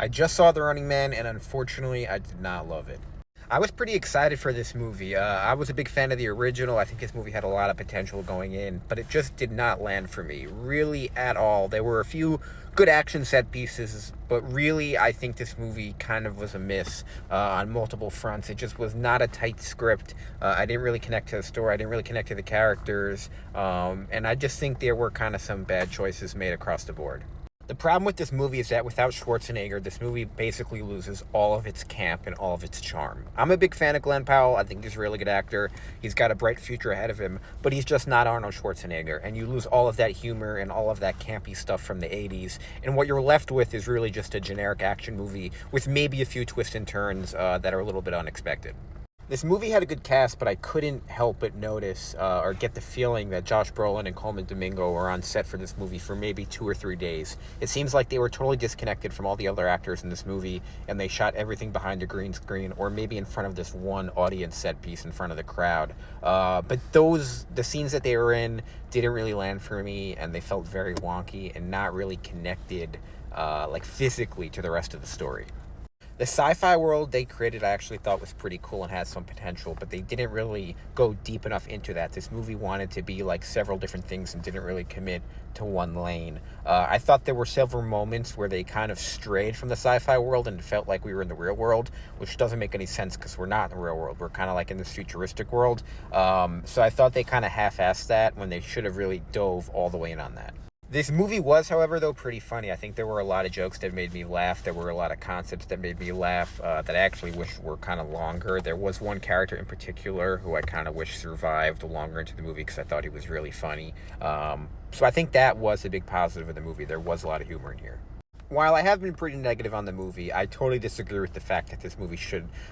I just saw The Running Man, and unfortunately, I did not love it. I was pretty excited for this movie. I was a big fan of the original. I think this movie had a lot of potential going in, but it just did not land for me, really, at all. There were a few good action set pieces, but really, I think this movie kind of was a miss on multiple fronts. It just was not a tight script. I didn't really connect to the story. I didn't really connect to the characters. And I just think there were kind of some bad choices made across the board. The problem with this movie is that without Schwarzenegger, this movie basically loses all of its camp and all of its charm. I'm a big fan of Glenn Powell. I think he's a really good actor. He's got a bright future ahead of him, but he's just not Arnold Schwarzenegger. And you lose all of that humor and all of that campy stuff from the 80s. And what you're left with is really just a generic action movie with maybe a few twists and turns that are a little bit unexpected. This movie had a good cast, but I couldn't help but notice or get the feeling that Josh Brolin and Coleman Domingo were on set for this movie for maybe 2 or 3 days. It seems like they were totally disconnected from all the other actors in this movie, and they shot everything behind a green screen or maybe in front of this one audience set piece in front of the crowd. But the scenes that they were in didn't really land for me, and they felt very wonky and not really connected like physically to the rest of the story. The sci-fi world they created I actually thought was pretty cool and had some potential, but they didn't really go deep enough into that. This movie wanted to be like several different things and didn't really commit to one lane. I thought there were several moments where they kind of strayed from the sci-fi world and it felt like we were in the real world, which doesn't make any sense because we're not in the real world. We're kind of like in this futuristic world. So I thought they kind of half-assed that when they should have really dove all the way in on that. This movie was, however, though, pretty funny. I think there were a lot of jokes that made me laugh. There were a lot of concepts that made me laugh that I actually wish were kind of longer. There was one character in particular who I kind of wish survived longer into the movie because I thought he was really funny. So I think that was a big positive of the movie. There was a lot of humor in here. While I have been pretty negative on the movie, I totally disagree with the fact that this movie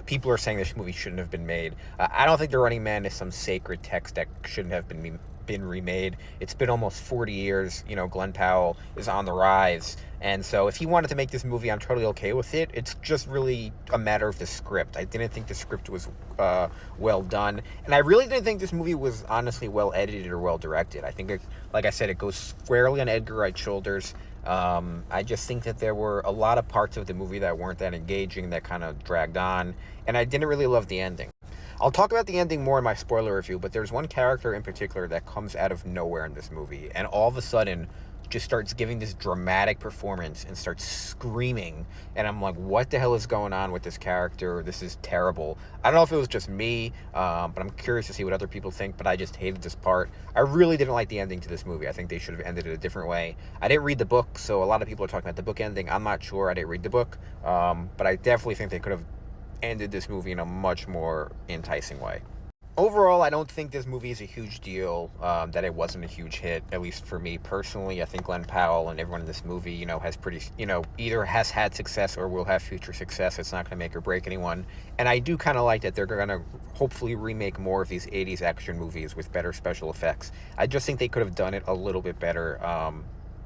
people are saying this movie shouldn't have been made. I don't think The Running Man is some sacred text that shouldn't have been remade. It's been almost 40 years. Glenn Powell is on the rise. And so if he wanted to make this movie, I'm totally okay with it. It's just really a matter of the script. I didn't think the script was well done. And I really didn't think this movie was honestly well edited or well directed. I think, like I said, it goes squarely on Edgar Wright's shoulders. I just think that there were a lot of parts of the movie that weren't that engaging, that kind of dragged on. And I didn't really love the ending. I'll talk about the ending more in my spoiler review, but there's one character in particular that comes out of nowhere in this movie, and all of a sudden just starts giving this dramatic performance and starts screaming, and I'm like, what the hell is going on with this character? This is terrible. I don't know if it was just me, but I'm curious to see what other people think, but I just hated this part. I really didn't like the ending to this movie. I think they should have ended it a different way. I didn't read the book, so a lot of people are talking about the book ending. I'm not sure. I didn't read the book, but I definitely think they could have ended this movie in a much more enticing way. Overall, I don't think this movie is a huge deal, that it wasn't a huge hit, at least for me personally. I think Glenn Powell and everyone in this movie, has either has had success or will have future success. It's not going to make or break anyone. And I do kind of like that they're going to hopefully remake more of these 80s action movies with better special effects. I just think they could have done it a little bit better.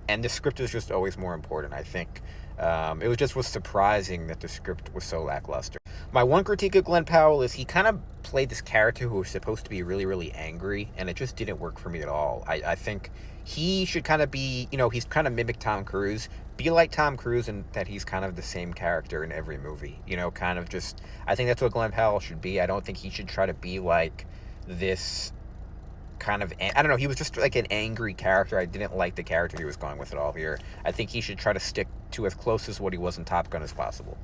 And the script is just always more important, I think. It was surprising that the script was so lackluster. My one critique of Glenn Powell is he kind of played this character who was supposed to be really, really angry, and it just didn't work for me at all. I think he should kind of be, he's kind of mimic Tom Cruise, be like Tom Cruise, and that he's kind of the same character in every movie. I think that's what Glenn Powell should be. I don't think he should try to be like this kind of, I don't know, he was just like an angry character. I didn't like the character he was going with at all here. I think he should try to stick to as close as what he was in Top Gun as possible.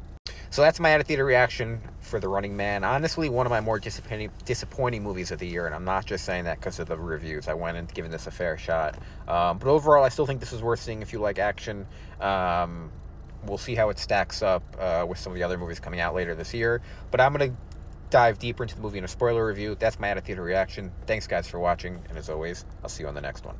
So that's my out-of-theater reaction for The Running Man. Honestly, one of my more disappointing movies of the year, and I'm not just saying that because of the reviews. I went and given this a fair shot. But overall, I still think this is worth seeing if you like action. We'll see how it stacks up with some of the other movies coming out later this year. But I'm going to dive deeper into the movie in a spoiler review. That's my out-of-theater reaction. Thanks, guys, for watching. And as always, I'll see you on the next one.